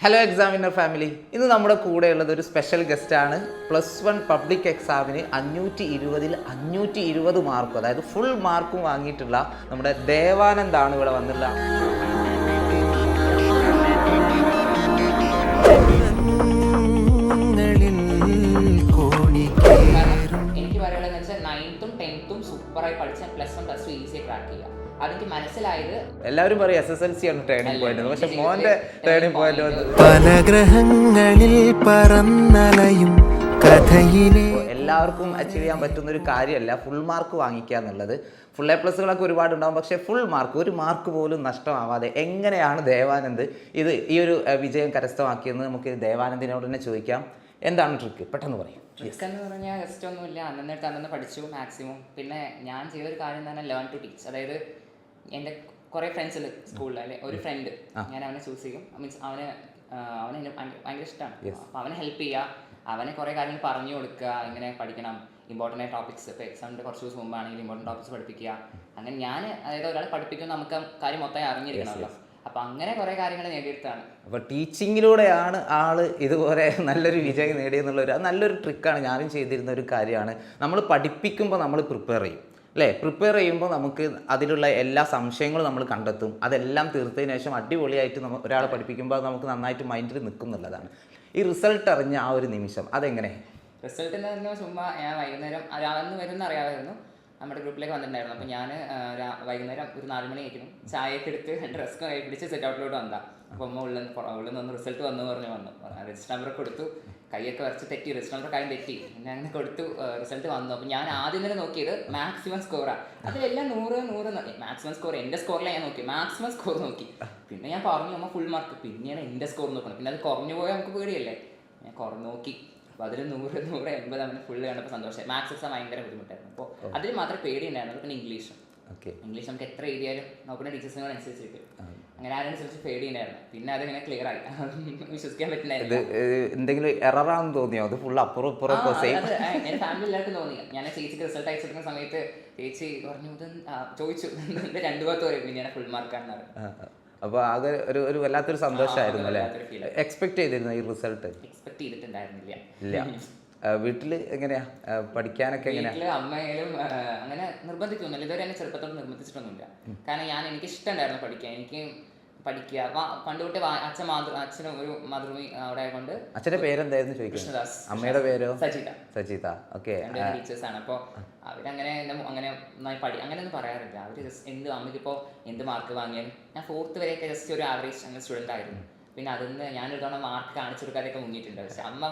Hello examiner family, ഇന്ന് നമ്മുടെ കൂടെയുള്ളത് ഒരു സ്പെഷ്യൽ ഗസ്റ്റാണ്. +1 പബ്ലിക് എക്സാമിന് 520-ൽ 520 മാർക്കും, അതായത് ഫുൾ മാർക്കും വാങ്ങിയിട്ടുള്ള നമ്മുടെ ദേവാനന്ദാണ് ഇവിടെ വന്നിട്ടുള്ള. എനിക്ക് പറയുന്നത് വെച്ചാൽ 9th-ഉം 10th-ഉം സൂപ്പറായി പഠിച്ച +1 +2 ഈസിയായി ക്രാക്ക് ചെയ്യുക. അതെനിക്ക് മനസ്സിലായത്, എല്ലാവരും പറയും SSLC ആണ് ടേണിംഗ് പോയിന്റ്, പക്ഷെ മോന്റെ ടേണിംഗ് പോയിന്റ് വന്നത് പല ഗ്രഹങ്ങളിൽ പറന്നലയും കഥയിലെ. എല്ലാവർക്കും അച്ചീവ് ചെയ്യാൻ പറ്റുന്ന ഒരു കാര്യമല്ല ഫുൾ മാർക്ക് വാങ്ങിക്കുക എന്നുള്ളത്. ഫുൾ A+കളൊക്കെ ഒരുപാട് ഉണ്ടാവും, പക്ഷേ ഫുൾ മാർക്ക്, ഒരു മാർക്ക് പോലും നഷ്ടമാവാതെ എങ്ങനെയാണ് ദേവാനന്ദ് ഈ ഒരു വിജയം കരസ്ഥമാക്കിയെന്ന് നമുക്ക് ദേവാനന്ദിനോട് തന്നെ ചോദിക്കാം. എന്താണ് ട്രിക്ക്? പെട്ടെന്ന് പറയും. ട്രിക്ക് എന്ന് പറഞ്ഞാൽ ജസ്റ്റ് ഒന്നുമില്ല, അന്നന്ന് പഠിച്ചു മാക്സിമം. പിന്നെ ഞാൻ ചെയ്തൊരു കാര്യം തന്നെ ലേൺ ടു ടീച്ച്. അതായത് എൻ്റെ കുറേ ഫ്രണ്ട്സ് ഉണ്ട് സ്കൂളിൽ, അല്ലെ ഒരു ഫ്രണ്ട് ഞാൻ അവനെ ചൂസ് ചെയ്യും. മീൻസ് അവന് ഭയങ്കര ഇഷ്ടമാണ്. അപ്പോൾ അവനെ ഹെൽപ്പ് ചെയ്യുക, അവനെ കുറേ കാര്യങ്ങൾ പറഞ്ഞു കൊടുക്കുക, ഇങ്ങനെ പഠിക്കണം, ഇമ്പോർട്ടൻ്റ് ആയ ടോപ്പിക്സ്. ഇപ്പോൾ എക്സാമിൻ്റെ കുറച്ച് ദിവസം മുമ്പാണെങ്കിൽ ഇമ്പോർട്ടൻ്റ് ടോപ്പിക്സ് പഠിപ്പിക്കുക. അങ്ങനെ ഞാൻ അതായത് ഒരാളെ പഠിപ്പിക്കുമ്പോൾ നമുക്ക് കാര്യം മൊത്തം അറിഞ്ഞിരിക്കണമല്ലോ. അപ്പോൾ അങ്ങനെ കുറേ കാര്യങ്ങൾ നേടിയെടുത്താണ്. അപ്പോൾ ടീച്ചിങ്ങിലൂടെയാണ് ആൾ ഇതുപോലെ നല്ലൊരു വിജയം നേടിയെന്നുള്ളൊരു നല്ലൊരു ട്രിക്കാണ്. ഞാനും ചെയ്തിരുന്ന ഒരു കാര്യമാണ്. നമ്മൾ പഠിപ്പിക്കുമ്പോൾ നമ്മൾ പ്രിപ്പയർ ചെയ്യും, അല്ലേ? പ്രിപ്പയർ ചെയ്യുമ്പോൾ നമുക്ക് അതിലുള്ള എല്ലാ സംശയങ്ങളും നമ്മൾ കണ്ടെത്തും. അതെല്ലാം തീർത്തതിന് ശേഷം അടിപൊളിയായിട്ട് ഒരാളെ പഠിപ്പിക്കുമ്പോൾ നമുക്ക് നന്നായിട്ട് മൈൻഡിൽ നിൽക്കും എന്നുള്ളതാണ്. ഈ റിസൾട്ട് അറിഞ്ഞ ആ ഒരു നിമിഷം അതെങ്ങനെ? റിസൾട്ട് എന്ന് പറഞ്ഞാൽ ചുമ്മാ ഞാൻ വൈകുന്നേരം അന്ന് വരുന്ന അറിയാമായിരുന്നു, നമ്മുടെ ഗ്രൂപ്പിലേക്ക് വന്നിട്ടുണ്ടായിരുന്നു. അപ്പോൾ ഞാൻ വൈകുന്നേരം ഒരു 4 മണി ആയിരിക്കും, ചായയൊക്കെ എടുത്ത് ഡ്രസ്സ് കൈ പിടിച്ച് സെറ്റ് ഔട്ടിലോട്ട് വന്നതാണ്. അപ്പോൾ അമ്മ ഉള്ളിൽ നിന്ന് റിസൾട്ട് വന്നു വന്നു രജിസ്റ്റർ നമ്പർ കൊടുത്തു, കൈയൊക്കെ വരച്ച് തെറ്റി, രജിസ്റ്റർ നമ്പർ കാര്യം തെറ്റി, പിന്നെ അങ്ങനെ കൊടുത്തു. റിസൾട്ട് വന്നു. അപ്പോൾ ഞാൻ ആദ്യം തന്നെ നോക്കിയത് മാക്സിമം സ്കോറാണ്. അതിലെല്ലാം 100 മാക്സിമം സ്കോർ. എൻ്റെ സ്കോറിലാണ് ഞാൻ നോക്കി, മാക്സിമം സ്കോർ നോക്കി. പിന്നെ ഞാൻ പറഞ്ഞു അമ്മ ഫുൾ മാർക്ക്, പിന്നെയാണ് എൻ്റെ സ്കോർ നോക്കണം. പിന്നെ അത് കുറഞ്ഞു പോയാൽ നമുക്ക് പേടിയല്ലേ, ഞാൻ കുറഞ്ഞു നോക്കി. അപ്പോൾ അതിൽ 100-180 അവന് ഫുള്ള് കണ്ടപ്പോൾ സന്തോഷമായി. മാത്സ് എക്സാം ഭയങ്കര ബുദ്ധിമുട്ടായിരുന്നു. അപ്പോൾ അതിൽ മാത്രമേ പേടി ഉണ്ടായിരുന്നു. പിന്നെ ഇംഗ്ലീഷ് നമുക്ക് എത്ര എഴുതിയാലും നോക്കുന്ന ടീച്ചേഴ്സിനോടനുസരിച്ചിരിക്കും. അങ്ങനെ അതിനനുസരിച്ച് പേടി ഉണ്ടായിരുന്നു. പിന്നെ അതിങ്ങനെ ക്ലിയർ ആയി, വിശ്വസിക്കാൻ പറ്റുന്നായിരുന്നു. എന്തെങ്കിലും എററാണെന്ന് തോന്നിയോ? അത് ഫുൾ അപ്പുറം എൻ്റെ ഫാമിലി എല്ലാവർക്കും തോന്നി. ഞാൻ ചേച്ചിക്ക് റിസൾട്ട് അയച്ചെടുക്കുന്ന സമയത്ത് ചേച്ചി പറഞ്ഞു, ചോദിച്ചു 2 ഭാഗത്ത് പറയും പിന്നെയാണ് ഫുൾ മാർക്കാണെന്ന് പറഞ്ഞു. അപ്പോൾ ആകെ ഒരു വല്ലാത്തൊരു സന്തോഷമായിരുന്നു അല്ലേ? എക്സ്പെക്ട് ചെയ്തിരുന്നു ഈ റിസൾട്ട്? എക്സ്പെക്ട് ചെയ്തിട്ടുണ്ടായിരുന്നില്ല. ഇല്ല. വീട്ടിൽ എങ്ങനെയാ പഠിക്കാനൊക്കെ? വീട്ടില് അമ്മയിലും അങ്ങനെ നിർബന്ധിക്കൊന്നുമില്ല, ഇതുവരെ എന്നെ ചെറുപ്പത്തോട് നിർബന്ധിച്ചിട്ടൊന്നുമില്ല. കാരണം എനിക്ക് ഇഷ്ടമുണ്ടായിരുന്നു പഠിക്കാൻ. എനിക്ക് പഠിക്കുക പണ്ട് തൊട്ടേ അച്ഛനും ഒരു മാതൃഭൂമി അവിടെ ആയതുകൊണ്ട്. അച്ഛൻ്റെ പേരെന്തായിരുന്നു ചോദിക്കുന്നത്? അമ്മയുടെ പേരോ? സജിത. ഓക്കെ. ടീച്ചേഴ്സാണ്. അപ്പോൾ അവരങ്ങനെ അങ്ങനെ അങ്ങനെയൊന്നും പറയാറില്ല. അവർ ജസ്റ്റ് അമ്മയ്ക്കിപ്പോൾ എന്ത് മാർക്ക് വാങ്ങിയാലും, ഞാൻ 4th വരെയൊക്കെ ജസ്റ്റ് ഒരു ആവറേജ് അങ്ങനെ സ്റ്റുഡൻ്റ് ആയിരുന്നു. പിന്നെ അതിന്ന് ഞാനൊരു തവണ മാർക്ക് കാണിച്ചു കൊടുക്കാതെയൊക്കെ മുങ്ങിയിട്ടുണ്ട്. പക്ഷെ അമ്മ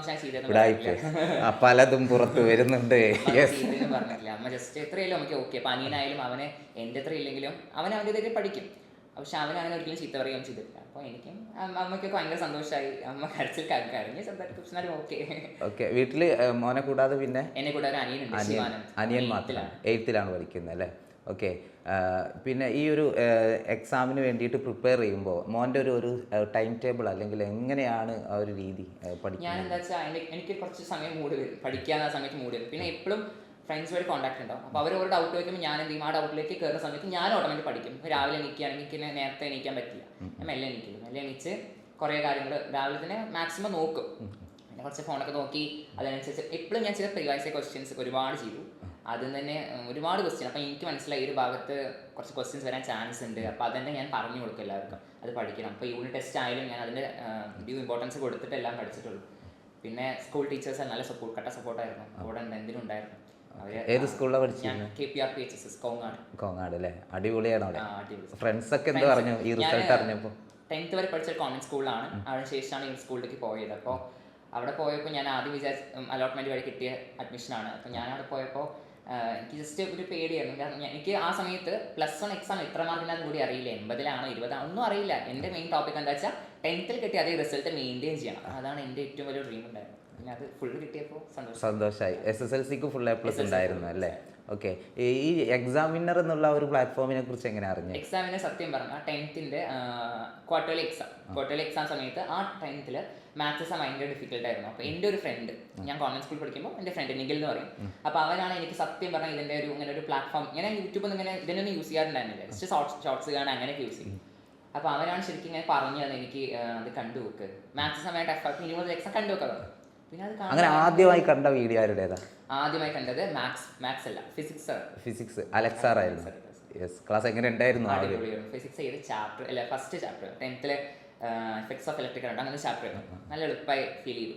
പലതും പുറത്ത് വരുന്നുണ്ട്, പറഞ്ഞിട്ടില്ല. അമ്മ ജസ്റ്റ് എത്രയല്ലോ നമുക്ക് ഓക്കെ. അപ്പം അനിയനായാലും അവന് എൻ്റെ എത്ര ഇല്ലെങ്കിലും അവൻ അവൻ്റെതായിട്ട് പഠിക്കും. പക്ഷെ അവനങ്ങനെ ഒരിക്കലും ചീത്ത പറയുകയും ചെയ്തിട്ടില്ല. അപ്പോൾ എനിക്കും അമ്മയ്ക്കൊക്കെ ഭയങ്കര സന്തോഷമായി. അമ്മ കരച്ചിൽ കരഞ്ഞ് ചെറുതായിട്ട് ഓക്കെ. വീട്ടിൽ മോനെ കൂടാതെ പിന്നെ എന്നെ കൂടാതെ അനിയൻ മാത്രമാണ് 8th പഠിക്കുന്നത് അല്ലേ? ഓക്കെ. പിന്നെ ഈ ഒരു എക്സാമിന് വേണ്ടിയിട്ട് പ്രിപ്പയർ ചെയ്യുമ്പോൾ മോൻ്റെ ഒരു ടൈം ടേബിൾ അല്ലെങ്കിൽ എങ്ങനെയാണ് ആ ഒരു രീതി പഠിക്കുന്നത്? ഞാൻ എന്താ വെച്ചാൽ എനിക്ക് കുറച്ച് സമയം മൂടി വരും, പഠിക്കാൻ ആ സമയത്ത് മൂടി വരും. പിന്നെ എപ്പോഴും ഫ്രണ്ട്സുമായിട്ട് കോൺടാക്ട് ഉണ്ടാവും. അപ്പോൾ അവർ ഒരു ഡൗട്ട് വയ്ക്കുമ്പോൾ ഞാൻ എന്ത് ചെയ്യും, ആ ഡൗട്ടിലേക്ക് കയറുന്ന സമയത്ത് ഞാൻ ഓട്ടോമാറ്റിക് പഠിക്കും. ഇപ്പോൾ രാവിലെ എണീക്കുകയാണെങ്കിൽ നേരത്തെ എണീക്കാൻ പറ്റില്ല, ഞാൻ മെല്ലെ എണീച്ച് കുറേ കാര്യങ്ങൾ രാവിലെ തന്നെ മാക്സിമം നോക്കും. പിന്നെ കുറച്ച് ഫോണൊക്കെ നോക്കി അതിനനുസരിച്ച് എപ്പോഴും ഞാൻ ചെയ്ത പ്രീവിയസ് ക്വസ്റ്റ്യൻസ് ഒരുപാട് ചെയ്തു. അതിൽ തന്നെ ഒരുപാട് ക്വസ്റ്റ്യൻ. അപ്പോൾ എനിക്ക് മനസ്സിലായി ഒരു ഭാഗത്ത് കുറച്ച് ക്വസ്റ്റ്യൻസ് വരാൻ ചാൻസ് ഉണ്ട്. അപ്പോൾ അതന്നെ ഞാൻ പറഞ്ഞു കൊടുക്കും എല്ലാവർക്കും, അത് പഠിക്കണം. അപ്പോൾ യൂണിറ്റ് ടെസ്റ്റ് ആയാലും ഞാൻ അതിൻ്റെ ഇമ്പോർട്ടൻസ് കൊടുത്തിട്ട് എല്ലാം പഠിച്ചിട്ടുള്ളൂ. പിന്നെ സ്കൂൾ ടീച്ചേഴ്സ് നല്ല കട്ട സപ്പോർട്ടായിരുന്നു, കൂടെ എന്തിനും ഉണ്ടായിരുന്നു. ഏത് സ്കൂളിലാണ് പഠിച്ചത്? KPRPHSS കോങ്ങാട് അല്ലേ? അടിപൊളിയാണ് അവിടെ. ഫ്രണ്ട്സ് ഒക്കെ എന്ത് പറഞ്ഞു ഈ റിസൾട്ട് അറിഞ്ഞപ്പോൾ? 10th വരെ പഠിച്ച കോൺവെന്റ് സ്കൂളിലാണ്. അതിനുശേഷമാണ് ഈ സ്കൂളിലേക്ക് പോയത്. അപ്പോൾ അവിടെ പോയപ്പോൾ ഞാൻ ആദ്യം അലോട്ട്മെന്റ് വഴി കിട്ടിയ അഡ്മിഷനാണ്. അപ്പോൾ ഞാൻ അവിടെ പോയപ്പോൾ എനിക്ക് ജസ്റ്റ് ഒരു പേടിയായിരുന്നു. കാരണം എനിക്ക് ആ സമയത്ത് +1 എക്സാം എത്ര മാർക്കിനാന്ന് കൂടി അറിയില്ല, 80 20 ഒന്നും അറിയില്ല. എൻ്റെ മെയിൻ ടോപ്പിക് എന്താ വെച്ചാൽ 10th കിട്ടിയ അതേ റിസൾട്ട് മെയിൻറ്റെയിൻ ചെയ്യണം. അതാണ് എൻ്റെ ഏറ്റവും വലിയ ഡ്രീം ഉണ്ടായിരുന്നു. പിന്നെ അത് ഫുൾ കിട്ടിയപ്പോൾ സന്തോഷമായി. SSLCക്ക് ഫുൾ A+ ഉണ്ടായിരുന്നു അല്ലേ? ഓക്കെ. ഈ എക്സാം വിന്നർ എന്നുള്ള ഒരു പ്ലാറ്റ്ഫോമിനെ കുറിച്ച് എങ്ങനെ അറിഞ്ഞു? എക്സാമിന് സത്യം പറഞ്ഞാൽ 10th ക്വാർട്ടർലി എക്സാം സമയത്ത് ആ 10th മാത്സ് ഭയങ്കര ഡിഫിക്കൽട്ട് ആയിരുന്നു. അപ്പോൾ എൻ്റെ ഒരു ഫ്രണ്ട്, ഞാൻ കോൺവെന്റ് സ്കൂളിൽ പഠിക്കുമ്പോൾ എൻ്റെ ഫ്രണ്ട് നിഖിൽ എന്ന് പറയും. അപ്പോൾ അവനാണ് എനിക്ക് സത്യം പറഞ്ഞാൽ ഇങ്ങനെ ഒരു പ്ലാറ്റ്ഫോം, ഇങ്ങനെ യൂട്യൂബിൽ നിന്ന് ഇങ്ങനെ ഇതിനൊന്നും യൂസ് ചെയ്യാറുണ്ടായിരുന്നില്ല. ജസ്റ്റ് ഷോർട്സ് കാണാൻ അങ്ങനെയൊക്കെ യൂസ് ചെയ്യും. അപ്പോൾ അവനാണ് ശരിക്കും ഇങ്ങനെ പറഞ്ഞു തന്നെ എനിക്ക് അത് കണ്ടു നോക്ക്, മാത്സ് സമയത്ത് എഫ് മിനിമം എക്സാം കണ്ടു നോക്കാം. പിന്നെ അത് അങ്ങനെ ആദ്യമായി കണ്ട വീഡിയോ ആരുടേതാ? ആദ്യമായി കണ്ടത് മാത്സ് അല്ല, ഫിസിക്സ് അലക്സാർ ആയിരുന്നു. യെസ്. ക്ലാസ് എങ്ങനെ ഉണ്ടായിരുന്നു? ഫിസിക്സ് ചെയ്ത് ചാപ്റ്റർ അല്ല first chapter 10th effects of electric current, അങ്ങനെ ചാപ്റ്റർ ആയിരുന്നു. നല്ല എളുപ്പമായി ഫീൽ ചെയ്തു.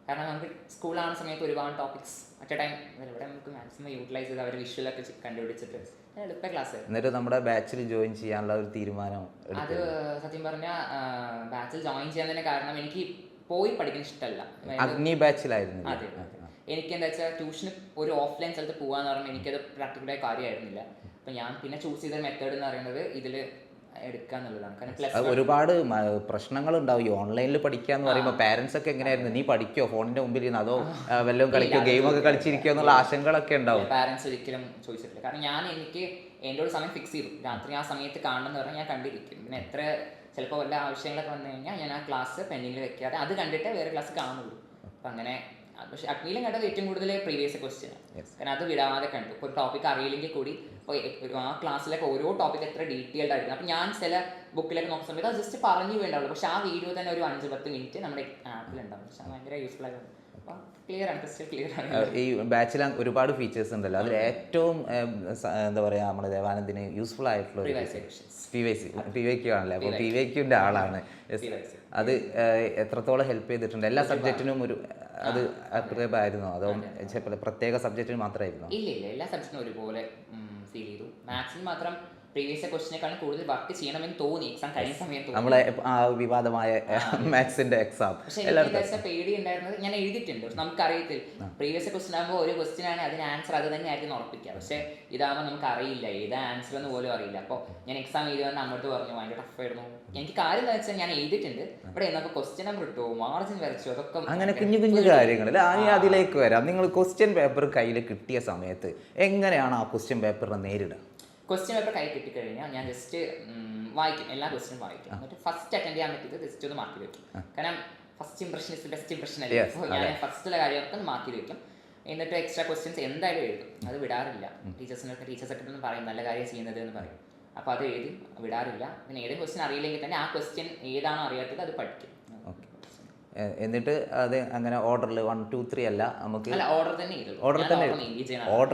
കാരണം നമുക്ക് സ്കൂളാണ് സമയത്ത് ഒരുപാട് ടോപ്പിക്സ് അറ്റ് എ ടൈം ഇവിടെ നമുക്ക് മാക്സിമം യൂട്ടിലൈസ് ചെയ്ത് അവർ വിഷ്വലൊക്കെ കണ്ടുപിടിച്ചിട്ട് എളുപ്പ ക്ലാസ്. എന്നിട്ട് നമ്മുടെ ബാച്ചിൽ ജോയിൻ ചെയ്യാനുള്ള ഒരു തീരുമാനം അത് സത്യം പറഞ്ഞാൽ ബാച്ചിൽ ജോയിൻ ചെയ്യാൻ തന്നെ കാരണം എനിക്ക് പോയി പഠിക്കാൻ ഇഷ്ടമല്ല. അഗ്നി ബാച്ചിലായിരുന്നു. അതെ, എനിക്ക് എന്താ വെച്ചാൽ ട്യൂഷന് ഒരു ഓഫ്ലൈൻ സ്ഥലത്ത് പോകാന്ന് പറയുമ്പോൾ എനിക്കത് പ്രാക്ടിക്കലായ കാര്യമായിരുന്നില്ല. അപ്പം ഞാൻ പിന്നെ ചൂസ് ചെയ്ത മെത്തേഡ് എന്ന് പറയുന്നത് ഇതിൽ എടുക്കാന്നുള്ളതാണ്. കാരണം ഒരുപാട് പ്രശ്നങ്ങൾ ഉണ്ടാവും ഈ ഓൺലൈനിൽ പഠിക്കാന്ന് പറയുമ്പോൾ. പാരന്റ്സ് ഒക്കെ എങ്ങനെയായിരുന്നു? നീ പഠിക്കോ ഫോണിന്റെ മുമ്പിൽ ഇരുന്ന്, അതോ വല്ലതും കളിക്കോ ഗെയിമൊക്കെ കളിച്ചിരിക്കോ എന്നുള്ള ആശങ്കകളൊക്കെ ഉണ്ടാവും. പാരന്റ്സ് ഒരിക്കലും ചോദിച്ചിട്ടില്ല. കാരണം എനിക്ക് എൻ്റെ ഒരു സമയം ഫിക്സ് ചെയ്തു, രാത്രി ആ സമയത്ത് കാണണം എന്ന് പറഞ്ഞാൽ ഞാൻ കണ്ടിരിക്കും. പിന്നെ എത്ര ചിലപ്പോൾ വല്ല ആവശ്യങ്ങളൊക്കെ വന്നു കഴിഞ്ഞാൽ ഞാൻ ആ ക്ലാസ് പെൻഡിങ്ങിൽ വെക്കാതെ അത് കണ്ടിട്ട് വേറെ ക്ലാസ് കാണുള്ളൂ. അപ്പം അങ്ങനെ. പക്ഷേ അഗ്നിയിലും കണ്ടത് ഏറ്റവും കൂടുതൽ പ്രീവിയസ് ക്വസ്റ്റ്യൻ, കാരണം അത് വിടാതെ കണ്ടു. ഇപ്പോൾ ഒരു ടോപ്പിക് അറിയില്ലെങ്കിൽ കൂടി ഇപ്പോൾ ആ ക്ലാസ്സിലൊക്കെ ഓരോ ടോപ്പിക് എത്ര ഡീറ്റെയിൽഡ് ആയിരുന്നു. അപ്പം ഞാൻ ചില ബുക്കിലൊക്കെ നോക്കുന്ന സമയത്ത് അത് ജസ്റ്റ് പറഞ്ഞു വേണ്ടാവുള്ളൂ, പക്ഷേ ആ വീഡിയോ തന്നെ ഒരു 5-10 മിനിറ്റ് നമ്മുടെ ആപ്പിലുണ്ടാവും. പക്ഷേ ഭയങ്കര യൂസ്ഫുൾ ആയിരുന്നു. അപ്പം ക്ലിയർ ആണ്, ക്രിസ്റ്റൽ ക്ലിയർ ആണ്. ഈ ബാച്ചിൽ ഒരുപാട് ഫീച്ചേഴ്സ് ഉണ്ടല്ലോ, അതിൽ ഏറ്റവും എന്താ പറയുക നമ്മുടെ ദേവാനന്ദിന് യൂസ്ഫുൾ ആയിട്ടുള്ള PYQ ആണല്ലേ? അപ്പോൾ PYQൻ്റെ ആളാണ്. അത് എത്രത്തോളം ഹെൽപ്പ് ചെയ്തിട്ടുണ്ട്? എല്ലാ സബ്ജക്റ്റിനും അത് അപ്രേബായിരുന്നോ, അതോ പ്രത്യേക സബ്ജക്റ്റിന് മാത്രമായിരുന്നോ? ഇല്ല, എല്ലാ സബ്ജക്റ്റിനും ഒരുപോലെ ഫീൽ ചെയ്തു. മാത്സിന് മാത്രം പ്രീവിയസ് ക്വസ്റ്റിനെക്കാളും കൂടുതൽ വർക്ക് ചെയ്യണമെന്ന് തോന്നി എക്സാം കഴിഞ്ഞ സമയത്ത്. നമ്മളെ വിവാദമായ മാത്സിന്റെ എക്സാം പേടി ഉണ്ടായിരുന്നത് ഞാൻ എഴുതിയിട്ടുണ്ട്, പക്ഷെ നമുക്കറിയത്തില്ല. പ്രീവിയസ് ക്വസ്റ്റൻ ആകുമ്പോൾ ഒരു ക്വസ്റ്റൻ ആണ്, അതിന് ആൻസർ അത് തന്നെ ആയിരിക്കും ഉറപ്പിക്കുക. പക്ഷേ ഇതാകുമ്പോൾ നമുക്ക് അറിയില്ല ഏതാ ആൻസർ എന്ന് പോലും അറിയില്ല. അപ്പോൾ ഞാൻ എക്സാം എഴുതി വന്ന് അങ്ങോട്ട് പറഞ്ഞു ഭയങ്കര ടഫായിരുന്നു. എനിക്ക് കാര്യം എന്താ വെച്ചാൽ ഞാൻ എഴുതിയിട്ടുണ്ട്, ഇവിടെ എന്നൊക്കെ ക്വസ്റ്റ്യൻ നമ്പർ ഇട്ടു, മാർജിൻ വരച്ചു, അതൊക്കെ അങ്ങനെ കുഞ്ഞു കുഞ്ഞു കാര്യങ്ങൾ. അതിലേക്ക് വരാം. നിങ്ങൾ ക്വസ്റ്റ്യൻ പേപ്പർ കയ്യിൽ കിട്ടിയ സമയത്ത് എങ്ങനെയാണ് ആ ക്വസ്റ്റ്യൻ പേപ്പറിനെ നേരിടുക? ക്വസ്റ്റ്യൻ പേപ്പർ കൈ കിട്ടിക്കഴിഞ്ഞാൽ ഞാൻ ജസ്റ്റ് വായിക്കും, എല്ലാ ക്വസ്റ്റ്യനും വായിക്കും. എന്നിട്ട് ഫസ്റ്റ് അറ്റൻഡ് ചെയ്യാൻ പറ്റിയത് ജസ്റ്റ് ഒന്ന് മാർക്ക് വെക്കും. കാരണം first impression is best impression അല്ലേ. അപ്പോൾ ഞാൻ ഫസ്റ്റുള്ള കാര്യമൊക്കെ ഒന്ന് മാർക്ക് വെക്കും. എന്നിട്ട് എക്സ്ട്രാ ക്വസ്റ്റ്യൻസ് എന്തായാലും എഴുതും, അത് വിടാറില്ല. ടീച്ചേഴ്സൊക്കെ ഒന്ന് പറയും നല്ല കാര്യം ചെയ്യുന്നത് എന്ന് പറയും. അപ്പോൾ അത് എഴുതി വിടാറില്ല. പിന്നെ ഏതെങ്കിലും ക്വസ്റ്റ്യൻ അറിയില്ലെങ്കിൽ തന്നെ ആ ക്വസ്റ്റ്യൻ ഏതാണോ അറിയാത്തത് അത് പഠിക്കും. എന്നിട്ട് അത് അങ്ങനെ ഓർഡറിൽ 1 2 3 അല്ല, നമുക്ക് ഓർഡർ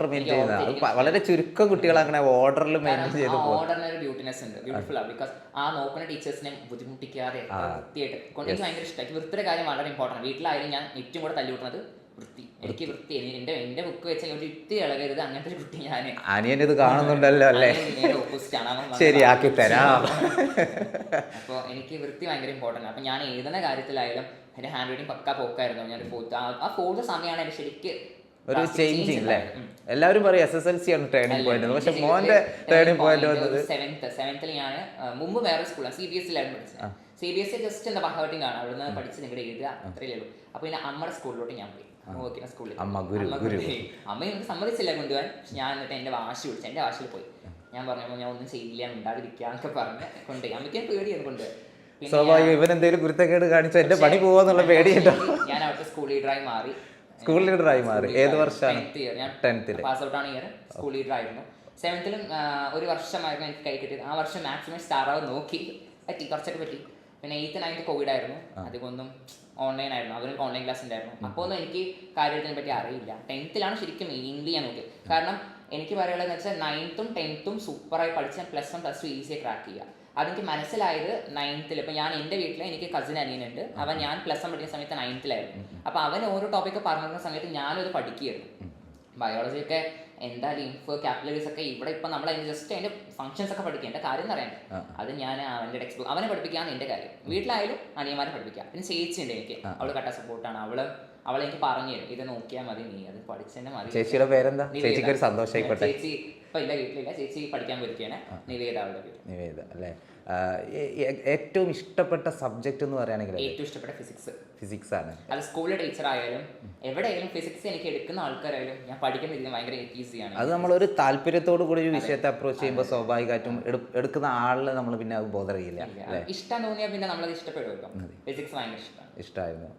മെയിൻറ്റെയിൻ ചെയ്യുന്നത് വളരെ ചുരുക്കം കുട്ടികൾ അങ്ങനെ ഓർഡറിൽ മെയിൻറ്റെയിൻ ചെയ്ത് പോകും. ഓർഡറിന് ഒരു ബ്യൂട്ടിനെസ് ഉണ്ട്, ബ്യൂട്ടിഫുൾ ആണ്. ബിക്കോസ് ആ നോക്കുന്ന ടീച്ചേഴ്സിനെ ബുദ്ധിമുട്ടിക്കാതെ വൃത്തിയായിട്ട് കൊണ്ട് എനിക്ക് ഭയങ്കര ഇഷ്ടമായി. വൃത്തിയുടെ കാര്യം വളരെ ഇമ്പോർട്ടൻ്റ്. വീട്ടിലായാലും ഞാൻ ഏറ്റവും കൂടെ തല്ലുകൂട്ടുന്നത് വൃത്തി. എനിക്ക് വൃത്തി, എൻ്റെ ബുക്ക് വെച്ചാൽ ഒരു ഇത്തി ഇളകരുത്, അങ്ങനത്തെ ഒരു കുട്ടി ഞാൻ. അനിയൻ ഇത് കാണുന്നുണ്ടല്ലോ അല്ലേ? ശരിയാക്കി തരാം. അപ്പോൾ എനിക്ക് വൃത്തി ഭയങ്കര ഇമ്പോർട്ടൻ്റ്. അപ്പം ഞാൻ എഴുതുന്ന കാര്യത്തിലായാലും എൻ്റെ ഹാൻഡ് റൈറ്റിംഗ് പക്ക പോക്കായിരുന്നു. ഞാൻ ആ ഫോർത്ത് സമയമാണ് എൻ്റെ ശരിക്ക് ഒരു ചേഞ്ചിങ് അല്ലേ? എല്ലാവരും പറയും SSLC ആണ് ടേണിംഗ് പോയിന്റ്, പക്ഷെ മോന്റെ ടേണിംഗ് പോയിന്റ് വന്നത് സെവൻത്തിൽ ഞാൻ മുമ്പ് വേറെ സ്കൂളാണ്, CBSE-ലായിരുന്നു പഠിച്ചത്. CBSE ജസ്റ്റ് എന്താ ഹേർട്ടിംഗ് ആണ്, അവിടുന്ന് പഠിച്ച് നിങ്ങളുടെ എഴുതുക അത്രയേ ഉള്ളൂ. അപ്പോൾ പിന്നെ അമ്മയുടെ സ്കൂളിലോട്ട് ഞാൻ പോയി, സ്കൂളിൽ അമ്മ എനിക്ക് സമ്മതിച്ചില്ല കൊണ്ടുപോകാൻ. ഞാൻ എന്നിട്ട് എൻ്റെ വാശി പിടിച്ചു, എൻ്റെ വാശിയിൽ പോയി. ഞാൻ പറഞ്ഞു ഞാൻ ഒന്നും ചെയ്യില്ല, ഉണ്ടാതിരിക്കുക എന്നൊക്കെ പറഞ്ഞ് കൊണ്ടുപോയി. അമ്മയ്ക്ക് പേടിയാണ് കൊണ്ടുപോയി. സ്വാഭാവികം, ഇവൻ എന്തെങ്കിലും കുരുത്തക്കേട് കാണിച്ച എന്റെ പണി പോവാന്നുള്ള പേടിയുണ്ടോ? ഞാൻ അവിടുത്തെ സ്കൂൾ ലീഡറായി മാറി. ഏത് വർഷമാണ്? 10th പാസ് ഔട്ട് ആണ് ഇയർ. സ്കൂൾ ലീഡർ ആയിരുന്നു. 7th-ലും ഒരു വർഷമായിരുന്നു എനിക്ക് കൈ കിട്ടിയത്. ആ വർഷം മാക്സിമം സ്റ്റാർ ആവും നോക്കി പറ്റി, കുറച്ചൊക്കെ പറ്റി. പിന്നെ 8th 9th കോവിഡ് ആയിരുന്നു, അധികമൊന്നും ഓൺലൈൻ ആയിരുന്നു. അവർക്ക് ഓൺലൈൻ ക്ലാസ് ഉണ്ടായിരുന്നു. അപ്പോൾ ഒന്നും എനിക്ക് കാര്യത്തിനെ പറ്റി അറിയില്ല. 10th-ലാണ് ശരിക്കും മെയിൻലി ഞാൻ നോക്കിയത്. കാരണം എനിക്ക് പറയുള്ളതെന്ന് വെച്ചാൽ 9th-ഉം 10th-ഉം സൂപ്പറായി പഠിച്ചാൽ +1 +2 ഈസിയായി ക്രാക്ക് ചെയ്യുക. അതെനിക്ക് മനസ്സിലായത് 9th-ൽ. ഇപ്പം ഞാൻ എൻ്റെ വീട്ടിൽ എനിക്ക് കസിൻ അനിയനുണ്ട്. അവൻ ഞാൻ +1 പഠിക്കുന്ന സമയത്ത് 9th-ലായിരുന്നു. അപ്പോൾ അവൻ ഓരോ ടോപ്പിക്ക് പറഞ്ഞിരുന്ന സമയത്ത് ഞാനത് പഠിക്കുകയായിരുന്നു. ബയോളജിയൊക്കെ എന്താ ലിംഫ് കാപ്പിലറീസ് ഒക്കെ ഇവിടെ ഇപ്പം നമ്മൾ അതിന് ജസ്റ്റ് അതിൻ്റെ ഫംഗ്ഷൻസ് ഒക്കെ പഠിക്കുക, എൻ്റെ കാര്യം എന്ന് പറയാൻ അത് ഞാൻ അവൻ്റെ ടെക്സ്റ്റ് ബുക്ക് അവനെ പഠിപ്പിക്കാന്ന് എൻ്റെ കാര്യം. വീട്ടിലായാലും അനിയന്മാരെ പഠിപ്പിക്കാം. പിന്നെ ചേച്ചി ഉണ്ട് എനിക്ക്, അവൾ കട്ട സപ്പോർട്ടാണ്. അവളെ എനിക്ക് പറഞ്ഞു തരും, ഇത് നോക്കിയാൽ മതി, നീ അത് പഠിച്ചെന്നെ മതി. ചേച്ചിയുടെ പേരെന്താ? ചേച്ചിക്ക് ഒരു സന്തോഷമായിക്കോട്ടെ. ചേച്ചി ഇപ്പം ഇല്ല, വീട്ടിലില്ല. ചേച്ചി പഠിക്കാൻ പോയിരിക്കുകയാണ്. നിവേദ അവളുടെ പേര്. നിവേദ അല്ലേ? ഏറ്റവും ഇഷ്ടപ്പെട്ട സബ്ജക്റ്റ് എന്ന് പറയുകയാണെങ്കിൽ ഏറ്റവും ഇഷ്ടപ്പെട്ട ഫിസിക്സ് ആണ്. അത് സ്കൂളിലെ ടീച്ചർ ആയാലും എവിടെയായാലും ഫിസിക്സ് എനിക്ക് എടുക്കുന്ന ആൾക്കാരായാലും ഞാൻ പഠിക്കുന്ന രീതി ഭയങ്കര ഈസിയാണ്. അത് നമ്മളൊരു താല്പര്യത്തോടു കൂടി ഒരു വിഷയത്തെ അപ്രോച്ച് ചെയ്യുമ്പോൾ സ്വാഭാവികമായിട്ടും എടുക്കുന്ന ആളിനെ നമ്മൾ പിന്നെ അത് ബോധർ ചെയ്യില്ല. ഇഷ്ടം തോന്നിയാൽ പിന്നെ നമ്മളത് ഇഷ്ടപ്പെടുമല്ലോ. ഫിസിക്സ് ഭയങ്കര ഇഷ്ടമായിരുന്നു.